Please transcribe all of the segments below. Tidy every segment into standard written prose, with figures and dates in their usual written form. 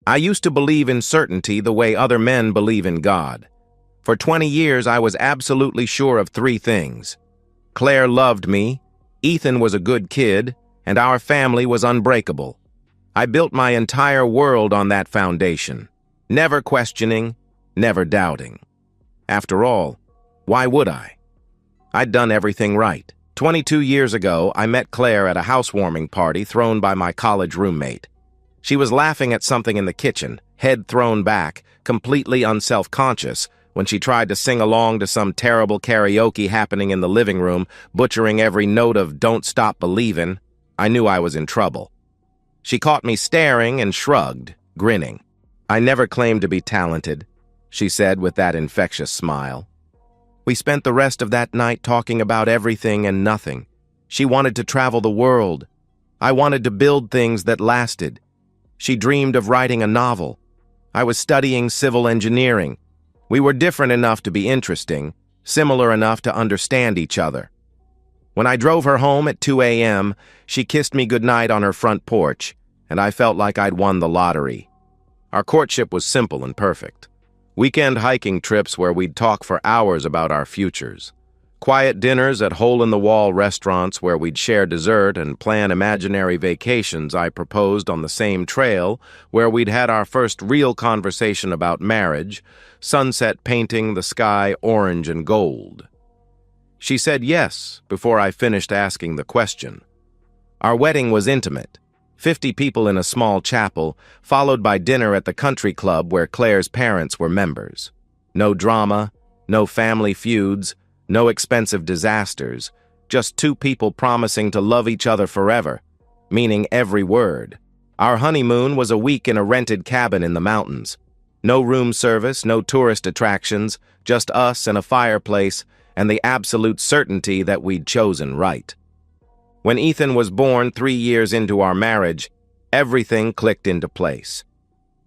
I used to believe in certainty the way other men believe in God. For 20 years, I was absolutely sure of three things. Claire loved me, Ethan was a good kid, and our family was unbreakable. I built my entire world on that foundation, never questioning, never doubting. After all, why would I? I'd done everything right. 22 years ago, I met Claire at a housewarming party thrown by my college roommate. She was laughing at something in the kitchen, head thrown back, completely unself-conscious, when she tried to sing along to some terrible karaoke happening in the living room, butchering every note of Don't Stop Believin'. I knew I was in trouble. She caught me staring and shrugged, grinning. "I never claimed to be talented," she said with that infectious smile. We spent the rest of that night talking about everything and nothing. She wanted to travel the world. I wanted to build things that lasted. She dreamed of writing a novel. I was studying civil engineering. We were different enough to be interesting, similar enough to understand each other. When I drove her home at 2 a.m., she kissed me goodnight on her front porch, and I felt like I'd won the lottery. Our courtship was simple and perfect. Weekend hiking trips where we'd talk for hours about our futures. Quiet dinners at hole-in-the-wall restaurants where we'd share dessert and plan imaginary vacations I proposed on the same trail where we'd had our first real conversation about marriage, sunset painting the sky orange and gold. She said yes before I finished asking the question. Our wedding was intimate. 50 people in a small chapel, followed by dinner at the country club where Claire's parents were members. No drama, no family feuds, no expensive disasters, just two people promising to love each other forever, meaning every word. Our honeymoon was a week in a rented cabin in the mountains. No room service, no tourist attractions, just us and a fireplace and the absolute certainty that we'd chosen right. When Ethan was born 3 years into our marriage, everything clicked into place.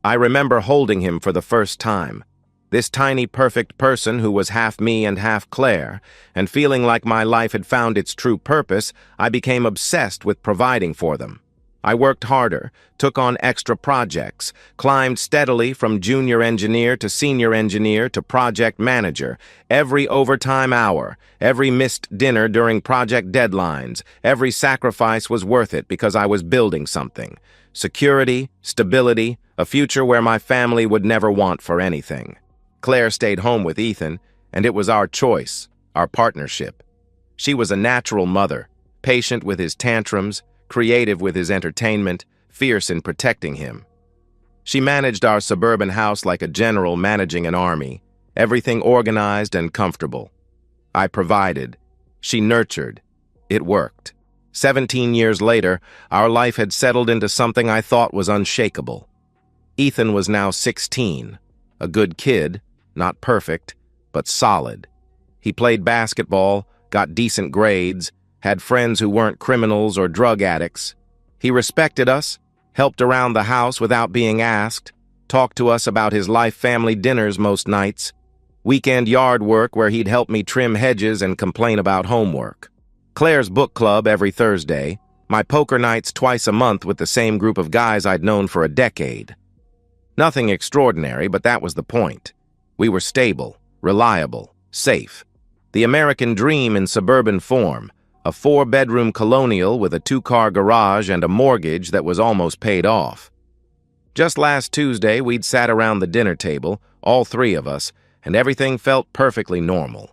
I remember holding him for the first time, this tiny perfect person who was half me and half Claire, and feeling like my life had found its true purpose, I became obsessed with providing for them. I worked harder, took on extra projects, climbed steadily from junior engineer to senior engineer to project manager. Every overtime hour, every missed dinner during project deadlines, every sacrifice was worth it because I was building something. Security, stability, a future where my family would never want for anything. Claire stayed home with Ethan, and it was our choice, our partnership. She was a natural mother, patient with his tantrums, creative with his entertainment, fierce in protecting him. She managed our suburban house like a general managing an army, everything organized and comfortable. I provided. She nurtured. It worked. 17 years later, our life had settled into something I thought was unshakable. Ethan was now 16, a good kid, not perfect, but solid. He played basketball, got decent grades, had friends who weren't criminals or drug addicts. He respected us, helped around the house without being asked, talked to us about his life family dinners most nights, weekend yard work where he'd help me trim hedges and complain about homework. Claire's book club every Thursday, my poker nights twice a month with the same group of guys I'd known for a decade. Nothing extraordinary, but that was the point. We were stable, reliable, safe. The American dream in suburban form, a 4-bedroom colonial with a 2-car garage and a mortgage that was almost paid off. Just last Tuesday, we'd sat around the dinner table, all three of us, and everything felt perfectly normal.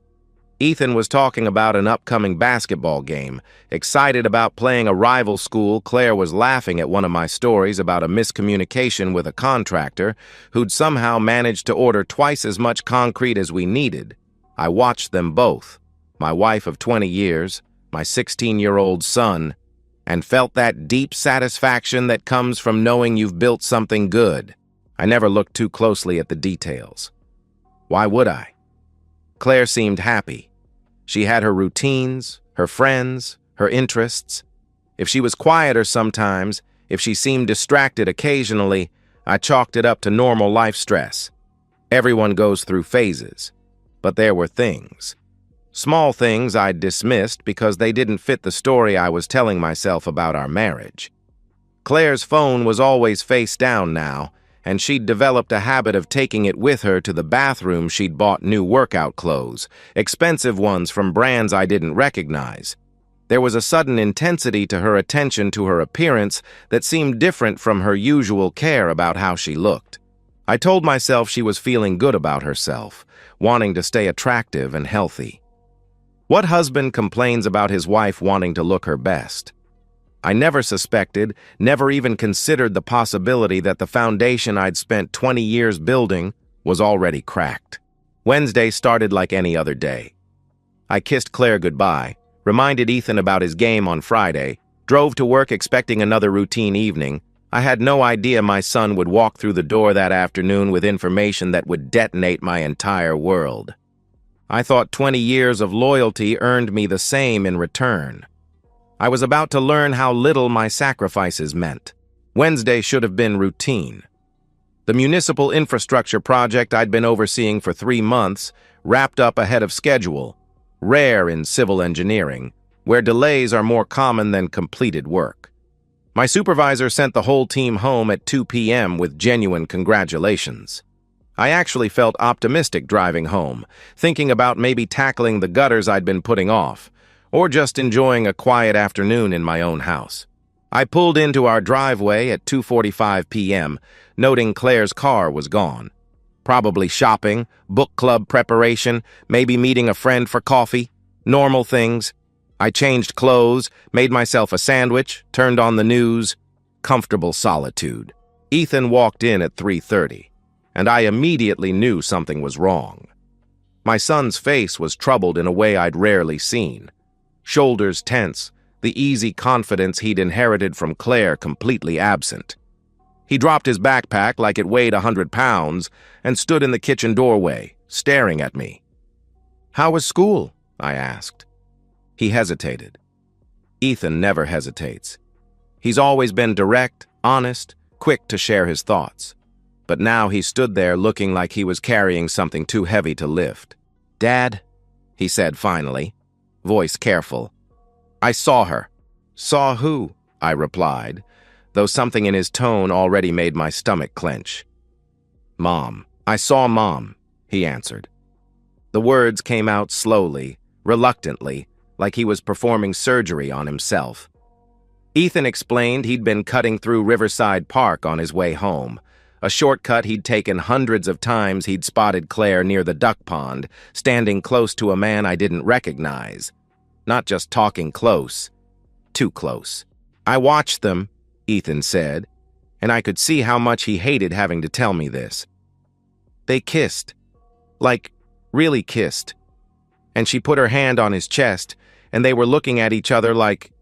Ethan was talking about an upcoming basketball game, excited about playing a rival school. Claire was laughing at one of my stories about a miscommunication with a contractor who'd somehow managed to order twice as much concrete as we needed. I watched them both, my wife of 20 years, my 16-year-old son, and felt that deep satisfaction that comes from knowing you've built something good. I never looked too closely at the details. Why would I? Claire seemed happy. She had her routines, her friends, her interests. If she was quieter sometimes, if she seemed distracted occasionally, I chalked it up to normal life stress. Everyone goes through phases. But there were things. Small things I'd dismissed because they didn't fit the story I was telling myself about our marriage. Claire's phone was always face down now, and she'd developed a habit of taking it with her to the bathroom. She'd bought new workout clothes, expensive ones from brands I didn't recognize. There was a sudden intensity to her attention to her appearance that seemed different from her usual care about how she looked. I told myself she was feeling good about herself, wanting to stay attractive and healthy. What husband complains about his wife wanting to look her best? I never suspected, never even considered the possibility that the foundation I'd spent 20 years building was already cracked. Wednesday started like any other day. I kissed Claire goodbye, reminded Ethan about his game on Friday, drove to work expecting another routine evening. I had no idea my son would walk through the door that afternoon with information that would detonate my entire world. I thought 20 years of loyalty earned me the same in return. I was about to learn how little my sacrifices meant. Wednesday should have been routine. The municipal infrastructure project I'd been overseeing for 3 months wrapped up ahead of schedule, rare in civil engineering, where delays are more common than completed work. My supervisor sent the whole team home at 2 p.m. with genuine congratulations. I actually felt optimistic driving home, thinking about maybe tackling the gutters I'd been putting off, or just enjoying a quiet afternoon in my own house. I pulled into our driveway at 2:45 p.m., noting Claire's car was gone. Probably shopping, book club preparation, maybe meeting a friend for coffee. Normal things. I changed clothes, made myself a sandwich, turned on the news. Comfortable solitude. Ethan walked in at 3:30, and I immediately knew something was wrong. My son's face was troubled in a way I'd rarely seen. Shoulders tense, the easy confidence he'd inherited from Claire completely absent. He dropped his backpack like it weighed 100 pounds and stood in the kitchen doorway, staring at me. "How was school?" I asked. He hesitated. Ethan never hesitates. He's always been direct, honest, quick to share his thoughts. But now he stood there looking like he was carrying something too heavy to lift. "Dad," he said finally, voice careful. "I saw her." "Saw who?" I replied, though something in his tone already made my stomach clench. "Mom. I saw Mom," he answered. The words came out slowly, reluctantly, like he was performing surgery on himself. Ethan explained he'd been cutting through Riverside Park on his way home, a shortcut he'd taken hundreds of times. He'd spotted Claire near the duck pond, standing close to a man I didn't recognize. Not just talking close, too close. "I watched them," Ethan said, and I could see how much he hated having to tell me this. "They kissed. Like, really kissed. And she put her hand on his chest, and they were looking at each other like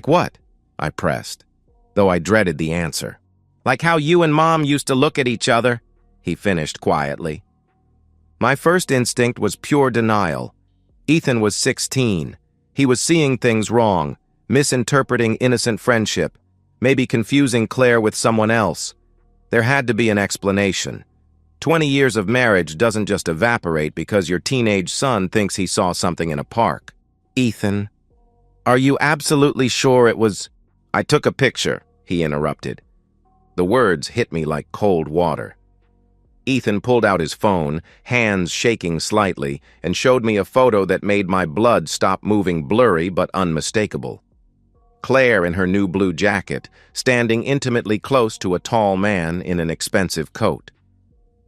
what?" I pressed, though I dreaded the answer. "Like how you and Mom used to look at each other," he finished quietly. My first instinct was pure denial. Ethan was 16. He was seeing things wrong, misinterpreting innocent friendship, maybe confusing Claire with someone else. There had to be an explanation. 20 years of marriage doesn't just evaporate because your teenage son thinks he saw something in a park. "Ethan, are you absolutely sure it was—" "I took a picture," he interrupted. The words hit me like cold water. Ethan pulled out his phone, hands shaking slightly, and showed me a photo that made my blood stop moving, blurry but unmistakable. Claire in her new blue jacket, standing intimately close to a tall man in an expensive coat.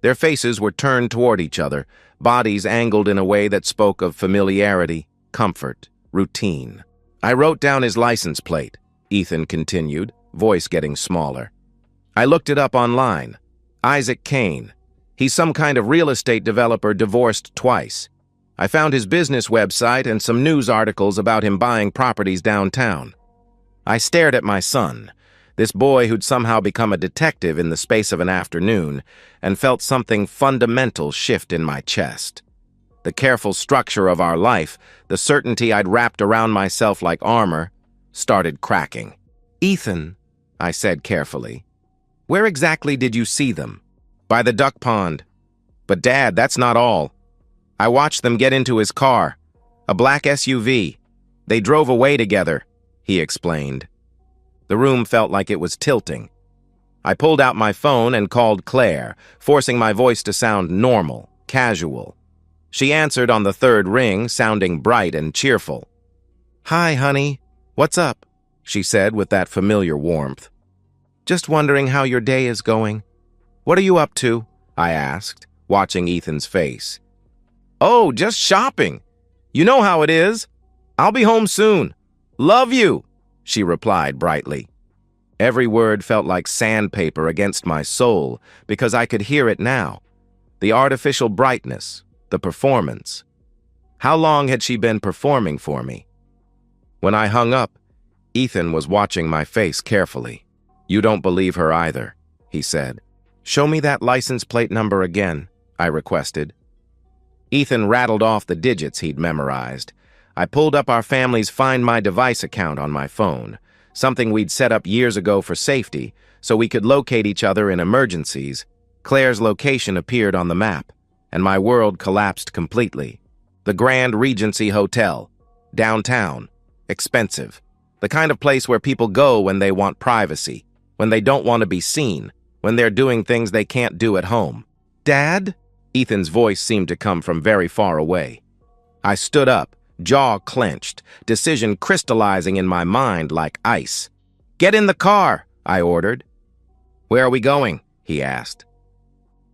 Their faces were turned toward each other, bodies angled in a way that spoke of familiarity, comfort, routine. "I wrote down his license plate," Ethan continued, voice getting smaller. "I looked it up online. Isaac Kane. He's some kind of real estate developer, divorced twice. I found his business website and some news articles about him buying properties downtown." I stared at my son, this boy who'd somehow become a detective in the space of an afternoon, and felt something fundamental shift in my chest. The careful structure of our life, the certainty I'd wrapped around myself like armor, started cracking. "Ethan," I said carefully, "where exactly did you see them?" "By the duck pond." "But Dad, that's not all. I watched them get into his car, a black SUV. They drove away together," he explained. The room felt like it was tilting. I pulled out my phone and called Claire, forcing my voice to sound normal, casual. She answered on the third ring, sounding bright and cheerful. "Hi, honey. What's up?" she said with that familiar warmth. "Just wondering how your day is going." "What are you up to?" I asked, watching Ethan's face. "Oh, just shopping. You know how it is. I'll be home soon. Love you," she replied brightly. Every word felt like sandpaper against my soul because I could hear it now. The artificial brightness, the performance. How long had she been performing for me? When I hung up, Ethan was watching my face carefully. "You don't believe her either," he said. "Show me that license plate number again," I requested. Ethan rattled off the digits he'd memorized. I pulled up our family's Find My Device account on my phone, something we'd set up years ago for safety, so we could locate each other in emergencies. Claire's location appeared on the map, and my world collapsed completely. The Grand Regency Hotel, downtown, expensive. The kind of place where people go when they want privacy, when they don't want to be seen, when they're doing things they can't do at home. "Dad?" Ethan's voice seemed to come from very far away. I stood up, jaw clenched, decision crystallizing in my mind like ice. "Get in the car," I ordered. "Where are we going?" he asked.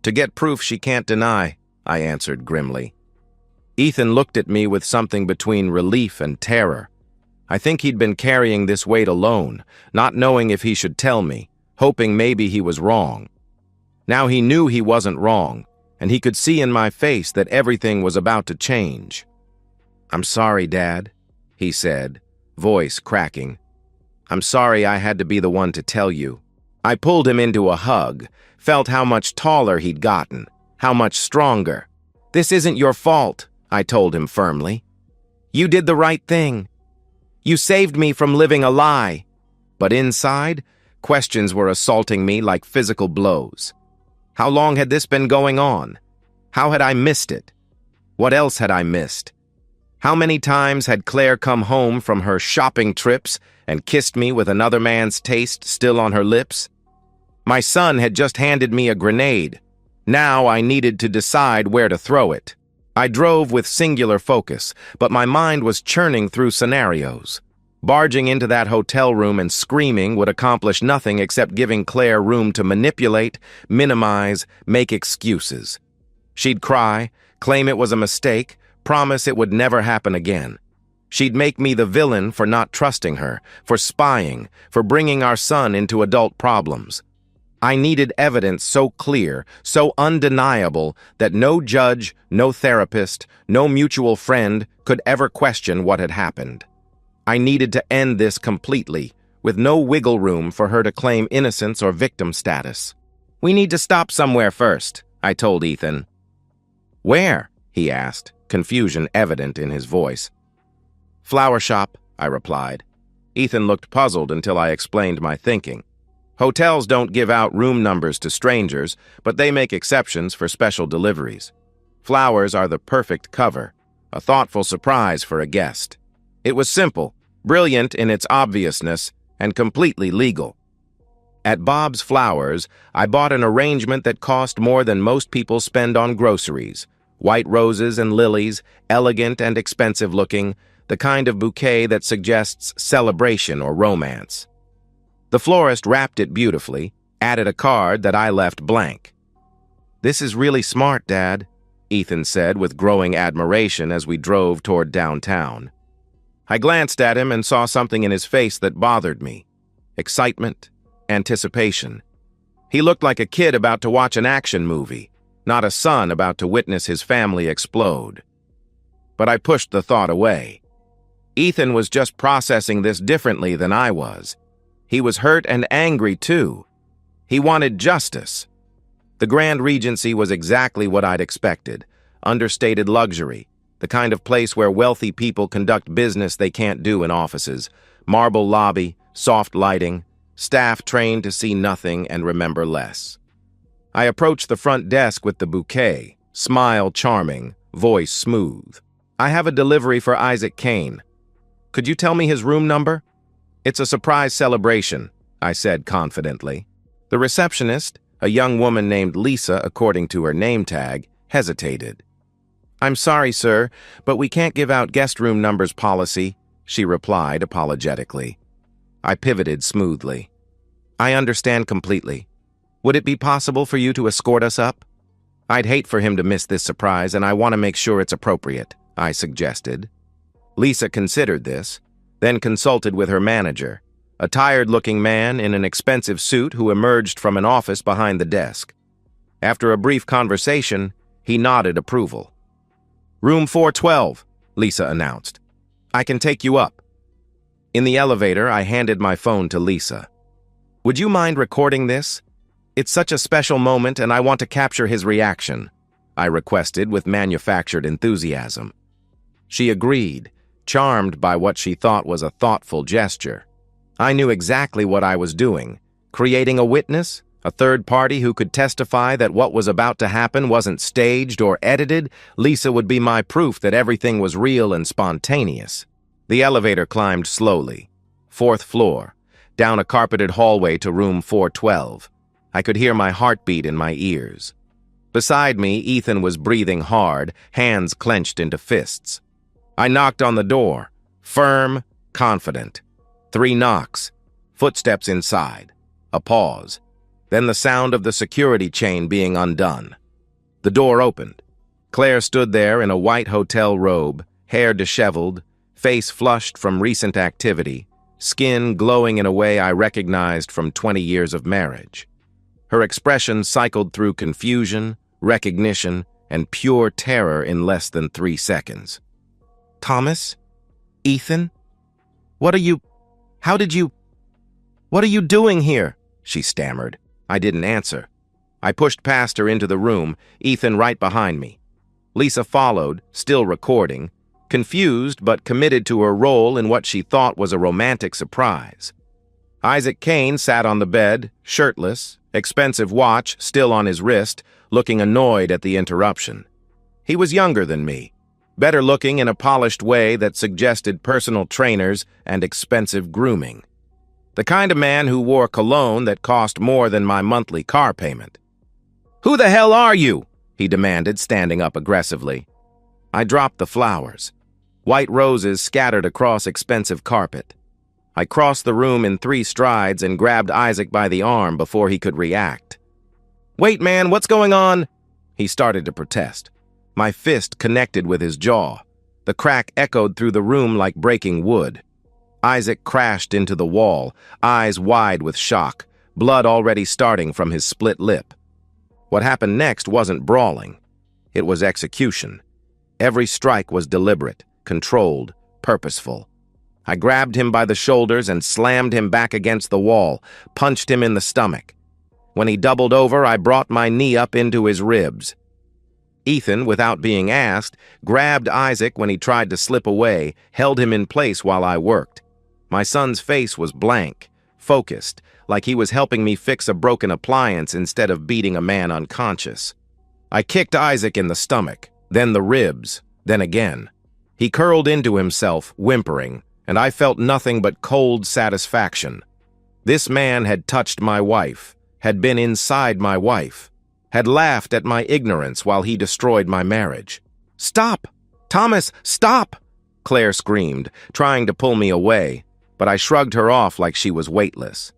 "To get proof she can't deny," I answered grimly. Ethan looked at me with something between relief and terror. I think he'd been carrying this weight alone, not knowing if he should tell me, hoping maybe he was wrong. Now he knew he wasn't wrong, and he could see in my face that everything was about to change. "I'm sorry, Dad," he said, voice cracking. "I'm sorry I had to be the one to tell you." I pulled him into a hug, felt how much taller he'd gotten, how much stronger. "This isn't your fault," I told him firmly. "You did the right thing. You saved me from living a lie." But inside, questions were assaulting me like physical blows. How long had this been going on? How had I missed it? What else had I missed? How many times had Claire come home from her shopping trips and kissed me with another man's taste still on her lips? My son had just handed me a grenade. Now I needed to decide where to throw it. I drove with singular focus, but my mind was churning through scenarios. Barging into that hotel room and screaming would accomplish nothing except giving Claire room to manipulate, minimize, make excuses. She'd cry, claim it was a mistake, promise it would never happen again. She'd make me the villain for not trusting her, for spying, for bringing our son into adult problems. I needed evidence so clear, so undeniable, that no judge, no therapist, no mutual friend could ever question what had happened. I needed to end this completely, with no wiggle room for her to claim innocence or victim status. "We need to stop somewhere first," I told Ethan. "Where?" he asked, confusion evident in his voice. "Flower shop," I replied. Ethan looked puzzled until I explained my thinking. Hotels don't give out room numbers to strangers, but they make exceptions for special deliveries. Flowers are the perfect cover, a thoughtful surprise for a guest. It was simple, brilliant in its obviousness, and completely legal. At Bob's Flowers, I bought an arrangement that cost more than most people spend on groceries. White roses and lilies, elegant and expensive looking, the kind of bouquet that suggests celebration or romance. The florist wrapped it beautifully, added a card that I left blank. "This is really smart, Dad," Ethan said with growing admiration as we drove toward downtown. I glanced at him and saw something in his face that bothered me. Excitement, anticipation. He looked like a kid about to watch an action movie, not a son about to witness his family explode. But I pushed the thought away. Ethan was just processing this differently than I was. He was hurt and angry, too. He wanted justice. The Grand Regency was exactly what I'd expected. Understated luxury, the kind of place where wealthy people conduct business they can't do in offices. Marble lobby, soft lighting, staff trained to see nothing and remember less. I approached the front desk with the bouquet, smile charming, voice smooth. "I have a delivery for Isaac Kane. Could you tell me his room number?" "It's a surprise celebration," I said confidently. The receptionist, a young woman named Lisa according to her name tag, hesitated. "I'm sorry, sir, but we can't give out guest room numbers policy," she replied apologetically. I pivoted smoothly. "I understand completely. Would it be possible for you to escort us up?" "I'd hate for him to miss this surprise, and I want to make sure it's appropriate," I suggested. Lisa considered this, then consulted with her manager, a tired-looking man in an expensive suit who emerged from an office behind the desk. After a brief conversation, he nodded approval. "Room 412, Lisa announced. "I can take you up." In the elevator, I handed my phone to Lisa. "Would you mind recording this? It's such a special moment and I want to capture his reaction," I requested with manufactured enthusiasm. She agreed, charmed by what she thought was a thoughtful gesture. I knew exactly what I was doing, creating a witness, a third party who could testify that what was about to happen wasn't staged or edited. Lisa would be my proof that everything was real and spontaneous. The elevator climbed slowly. 4th floor, down a carpeted hallway to room 412. I could hear my heartbeat in my ears. Beside me, Ethan was breathing hard, hands clenched into fists. I knocked on the door, firm, confident. 3 knocks, footsteps inside, a pause, then the sound of the security chain being undone. The door opened. Claire stood there in a white hotel robe, hair disheveled, face flushed from recent activity, skin glowing in a way I recognized from 20 years of marriage. Her expression cycled through confusion, recognition, and pure terror in less than 3 seconds. "Thomas? Ethan? What are you doing here?" she stammered. I didn't answer. I pushed past her into the room, Ethan right behind me. Lisa followed, still recording, confused but committed to her role in what she thought was a romantic surprise. Isaac Kane sat on the bed, shirtless, expensive watch still on his wrist, looking annoyed at the interruption. He was younger than me, better looking in a polished way that suggested personal trainers and expensive grooming. The kind of man who wore cologne that cost more than my monthly car payment. "Who the hell are you?" he demanded, standing up aggressively. I dropped the flowers. White roses scattered across expensive carpet. I crossed the room in 3 strides and grabbed Isaac by the arm before he could react. "Wait, man, what's going on?" He started to protest. My fist connected with his jaw. The crack echoed through the room like breaking wood. Isaac crashed into the wall, eyes wide with shock, blood already starting from his split lip. What happened next wasn't brawling. It was execution. Every strike was deliberate, controlled, purposeful. I grabbed him by the shoulders and slammed him back against the wall, punched him in the stomach. When he doubled over, I brought my knee up into his ribs. Ethan, without being asked, grabbed Isaac when he tried to slip away, held him in place while I worked. My son's face was blank, focused, like he was helping me fix a broken appliance instead of beating a man unconscious. I kicked Isaac in the stomach, then the ribs, then again. He curled into himself, whimpering, and I felt nothing but cold satisfaction. This man had touched my wife, had been inside my wife, had laughed at my ignorance while he destroyed my marriage. "Stop! Thomas, stop!" Claire screamed, trying to pull me away, but I shrugged her off like she was weightless.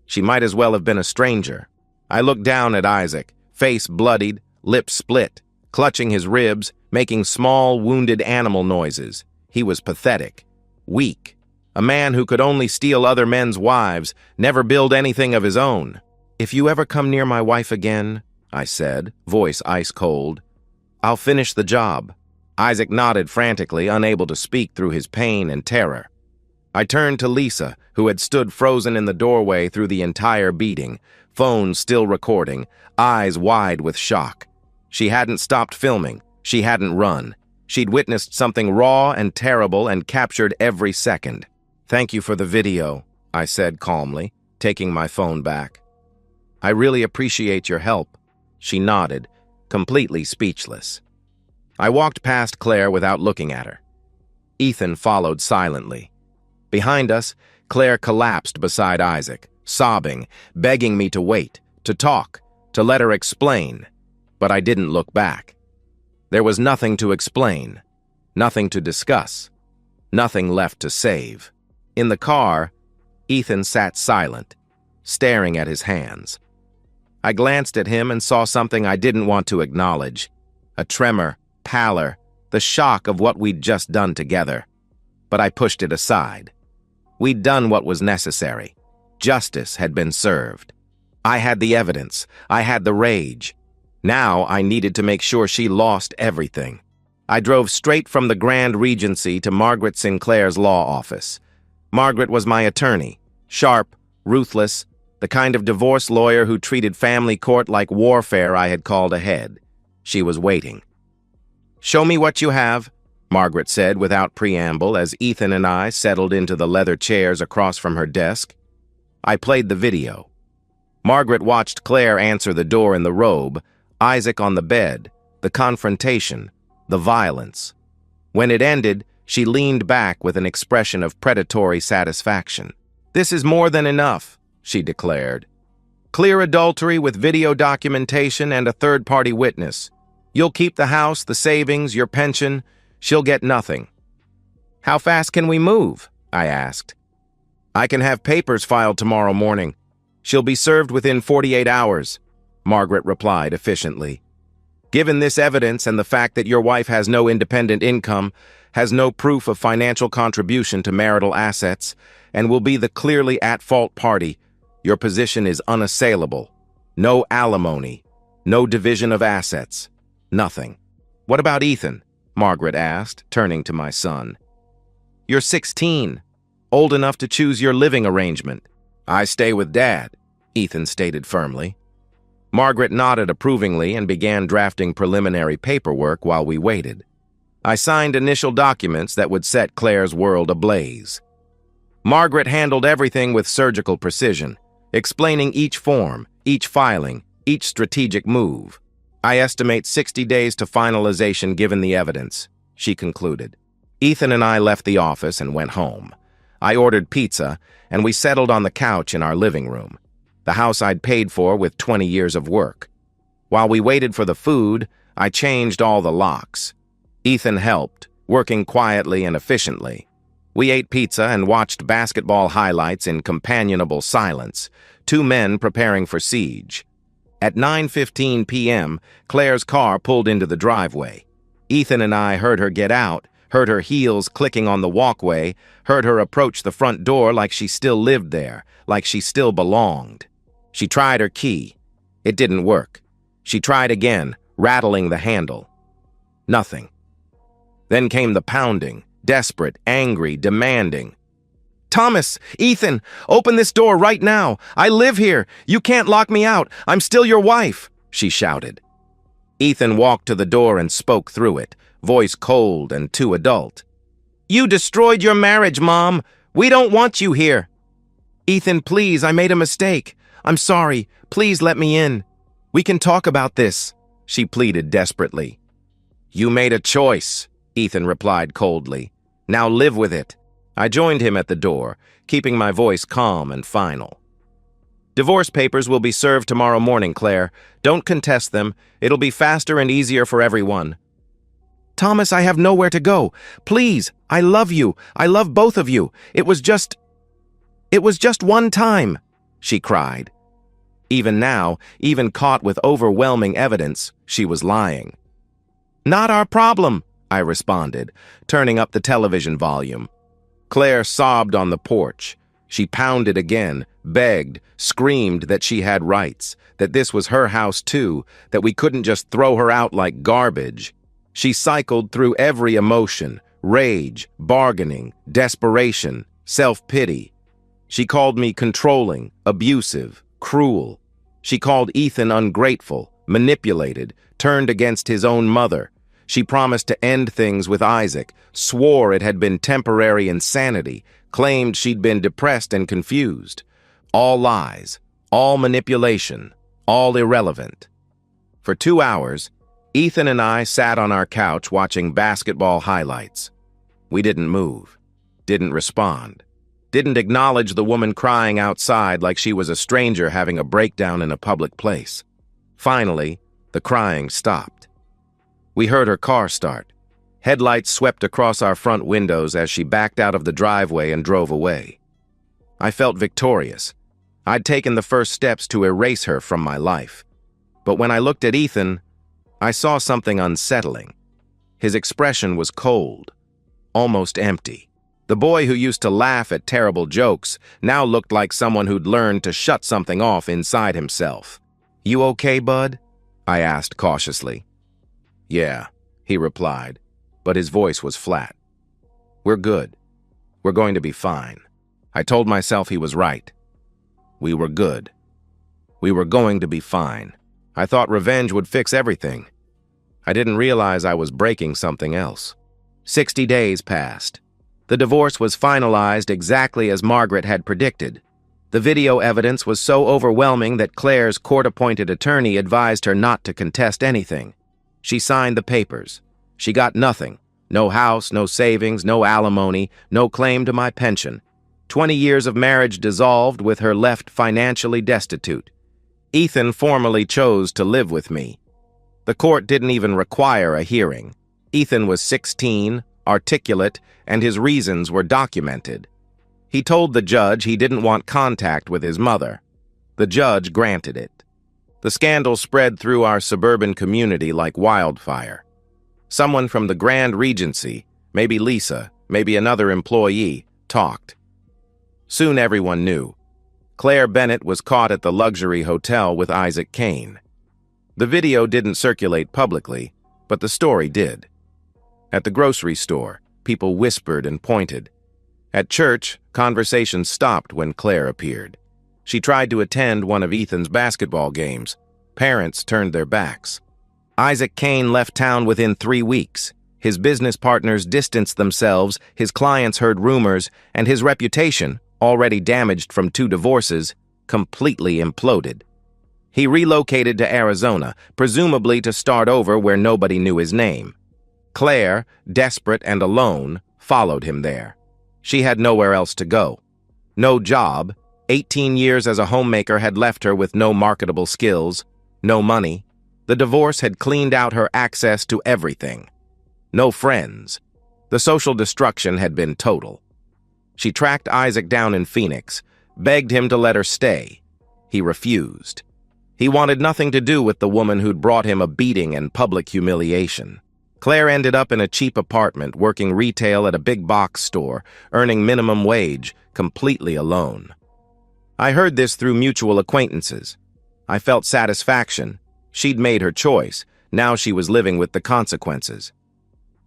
She might as well have been a stranger. I looked down at Isaac, face bloodied, lips split, clutching his ribs, making small, wounded animal noises. He was pathetic, weak, a man who could only steal other men's wives, never build anything of his own. "If you ever come near my wife again," I said, voice ice cold, "I'll finish the job." Isaac nodded frantically, unable to speak through his pain and terror. I turned to Lisa, who had stood frozen in the doorway through the entire beating, phone still recording, eyes wide with shock. She hadn't stopped filming. She hadn't run. She'd witnessed something raw and terrible and captured every second. "Thank you for the video," I said calmly, taking my phone back. "I really appreciate your help." She nodded, completely speechless. I walked past Claire without looking at her. Ethan followed silently. Behind us, Claire collapsed beside Isaac, sobbing, begging me to wait, to talk, to let her explain. But I didn't look back. There was nothing to explain, nothing to discuss, nothing left to save. In the car, Ethan sat silent, staring at his hands. I glanced at him and saw something I didn't want to acknowledge. A tremor, pallor, the shock of what we'd just done together. But I pushed it aside. We'd done what was necessary. Justice had been served. I had the evidence. I had the rage. Now I needed to make sure she lost everything. I drove straight from the Grand Regency to Margaret Sinclair's law office. Margaret was my attorney, sharp, ruthless, the kind of divorce lawyer who treated family court like warfare I had called ahead. She was waiting. "Show me what you have," Margaret said without preamble as Ethan and I settled into the leather chairs across from her desk. I played the video. Margaret watched Claire answer the door in the robe, Isaac on the bed, the confrontation, the violence. When it ended, she leaned back with an expression of predatory satisfaction. "This is more than enough," she declared. "Clear adultery with video documentation and a third-party witness. You'll keep the house, the savings, your pension. She'll get nothing." "How fast can we move?" I asked. "I can have papers filed tomorrow morning. She'll be served within 48 hours, Margaret replied efficiently. "Given this evidence and the fact that your wife has no independent income, has no proof of financial contribution to marital assets, and will be the clearly at-fault party, your position is unassailable. No alimony, no division of assets, nothing." "What about Ethan?" Margaret asked, turning to my son. "You're 16, old enough to choose your living arrangement." "I stay with Dad," Ethan stated firmly. Margaret nodded approvingly and began drafting preliminary paperwork while we waited. I signed initial documents that would set Claire's world ablaze. Margaret handled everything with surgical precision, explaining each form, each filing, each strategic move. "I estimate 60 days to finalization given the evidence," she concluded. Ethan and I left the office and went home. I ordered pizza, and we settled on the couch in our living room, the house I'd paid for with 20 years of work. While we waited for the food, I changed all the locks. Ethan helped, working quietly and efficiently. We ate pizza and watched basketball highlights in companionable silence, two men preparing for siege. At 9:15 p.m., Claire's car pulled into the driveway. Ethan and I heard her get out, heard her heels clicking on the walkway, heard her approach the front door like she still lived there, like she still belonged. She tried her key. It didn't work. She tried again, rattling the handle. Nothing. Then came the pounding, desperate, angry, demanding. "Thomas! Ethan! Open this door right now! I live here! You can't lock me out! I'm still your wife!" she shouted. Ethan walked to the door and spoke through it, voice cold and too adult. "You destroyed your marriage, Mom! We don't want you here!" "Ethan, please, I made a mistake. I'm sorry. Please let me in. We can talk about this," she pleaded desperately. "You made a choice," Ethan replied coldly. "Now live with it." I joined him at the door, keeping my voice calm and final. "Divorce papers will be served tomorrow morning, Claire. Don't contest them. It'll be faster and easier for everyone." "Thomas, I have nowhere to go. Please, I love you. I love both of you. It was just one time," she cried. Even now, even caught with overwhelming evidence, she was lying. "Not our problem," I responded, turning up the television volume. Claire sobbed on the porch. She pounded again, begged, screamed that she had rights, that this was her house too, that we couldn't just throw her out like garbage. She cycled through every emotion, rage, bargaining, desperation, self-pity. She called me controlling, abusive, cruel. She called Ethan ungrateful, manipulated, turned against his own mother. She promised to end things with Isaac, swore it had been temporary insanity, claimed she'd been depressed and confused. All lies, all manipulation, all irrelevant. For 2 hours, Ethan and I sat on our couch watching basketball highlights. We didn't move, didn't respond. Didn't acknowledge the woman crying outside like she was a stranger having a breakdown in a public place. Finally, the crying stopped. We heard her car start. Headlights swept across our front windows as she backed out of the driveway and drove away. I felt victorious. I'd taken the first steps to erase her from my life. But when I looked at Ethan, I saw something unsettling. His expression was cold, almost empty. The boy who used to laugh at terrible jokes now looked like someone who'd learned to shut something off inside himself. "You okay, bud?" I asked cautiously. "Yeah," he replied, but his voice was flat. "We're good. We're going to be fine." I told myself he was right. We were good. We were going to be fine. I thought revenge would fix everything. I didn't realize I was breaking something else. 60 days passed. The divorce was finalized exactly as Margaret had predicted. The video evidence was so overwhelming that Claire's court-appointed attorney advised her not to contest anything. She signed the papers. She got nothing. No house, no savings, no alimony, no claim to my pension. 20 years of marriage dissolved with her left financially destitute. Ethan formally chose to live with me. The court didn't even require a hearing. Ethan was 16, articulate, and his reasons were documented. He told the judge he didn't want contact with his mother. The judge granted it. The scandal spread through our suburban community like wildfire. Someone from the Grand Regency, maybe Lisa, maybe another employee, talked. Soon everyone knew. Claire Bennett was caught at the luxury hotel with Isaac Kane. The video didn't circulate publicly, but the story did. At the grocery store, people whispered and pointed. At church, conversation stopped when Claire appeared. She tried to attend one of Ethan's basketball games. Parents turned their backs. Isaac Kane left town within 3 weeks. His business partners distanced themselves, his clients heard rumors, and his reputation, already damaged from 2 divorces, completely imploded. He relocated to Arizona, presumably to start over where nobody knew his name. Claire, desperate and alone, followed him there. She had nowhere else to go. No job. 18 years as a homemaker had left her with no marketable skills, no money. The divorce had cleaned out her access to everything. No friends. The social destruction had been total. She tracked Isaac down in Phoenix, begged him to let her stay. He refused. He wanted nothing to do with the woman who'd brought him a beating and public humiliation. Claire ended up in a cheap apartment, working retail at a big box store, earning minimum wage, completely alone. I heard this through mutual acquaintances. I felt satisfaction. She'd made her choice. Now she was living with the consequences.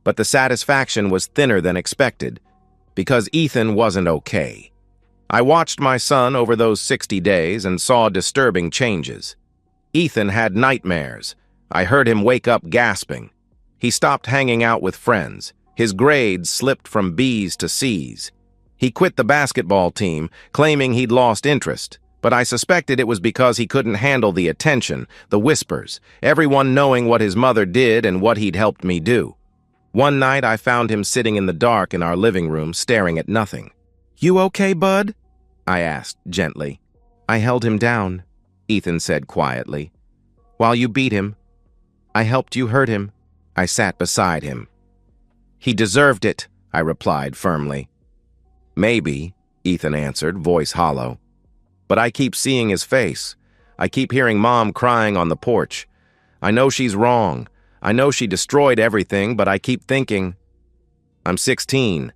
But the satisfaction was thinner than expected, because Ethan wasn't okay. I watched my son over those 60 days and saw disturbing changes. Ethan had nightmares. I heard him wake up gasping. He stopped hanging out with friends. His grades slipped from B's to C's. He quit the basketball team, claiming he'd lost interest, but I suspected it was because he couldn't handle the attention, the whispers, everyone knowing what his mother did and what he'd helped me do. One night I found him sitting in the dark in our living room, staring at nothing. "You okay, bud?" I asked gently. "I held him down," Ethan said quietly. "While you beat him, I helped you hurt him." I sat beside him. "He deserved it," I replied firmly. "Maybe," Ethan answered, voice hollow. "But I keep seeing his face. I keep hearing Mom crying on the porch. I know she's wrong. I know she destroyed everything, but I keep thinking, I'm 16.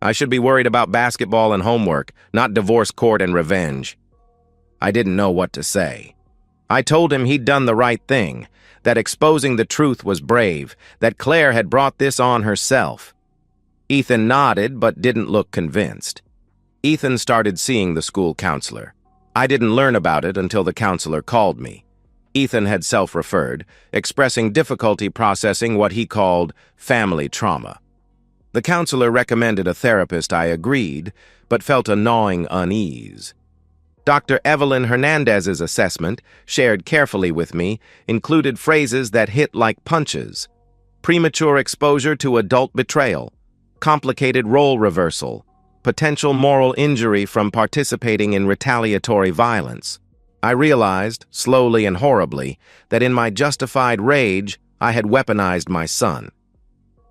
I should be worried about basketball and homework, not divorce court and revenge." I didn't know what to say. I told him he'd done the right thing, that exposing the truth was brave, that Claire had brought this on herself. Ethan nodded but didn't look convinced. Ethan started seeing the school counselor. I didn't learn about it until the counselor called me. Ethan had self-referred, expressing difficulty processing what he called family trauma. The counselor recommended a therapist. I agreed, but felt a gnawing unease. Dr. Evelyn Hernandez's assessment, shared carefully with me, included phrases that hit like punches: premature exposure to adult betrayal, complicated role reversal, potential moral injury from participating in retaliatory violence. I realized, slowly and horribly, that in my justified rage, I had weaponized my son.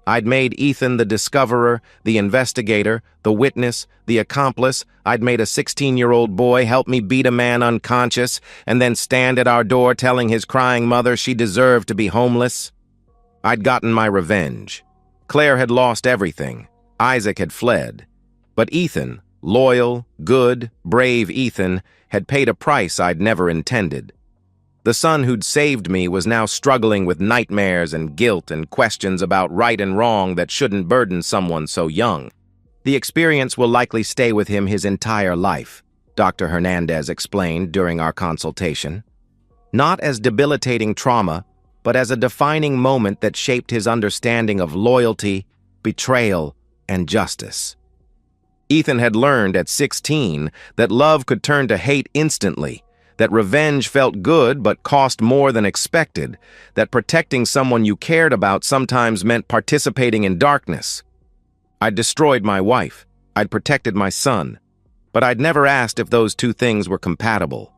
I'd made Ethan the discoverer, the investigator, the witness, the accomplice. I'd made a 16-year-old boy help me beat a man unconscious and then stand at our door telling his crying mother she deserved to be homeless. I'd gotten my revenge. Claire had lost everything. Isaac had fled. But Ethan, loyal, good, brave Ethan, had paid a price I'd never intended. The son who'd saved me was now struggling with nightmares and guilt and questions about right and wrong that shouldn't burden someone so young. The experience will likely stay with him his entire life, Dr. Hernandez explained during our consultation. Not as debilitating trauma, but as a defining moment that shaped his understanding of loyalty, betrayal, and justice. Ethan had learned at 16 that love could turn to hate instantly, that revenge felt good but cost more than expected, that protecting someone you cared about sometimes meant participating in darkness. I'd destroyed my wife, I'd protected my son, but I'd never asked if those two things were compatible.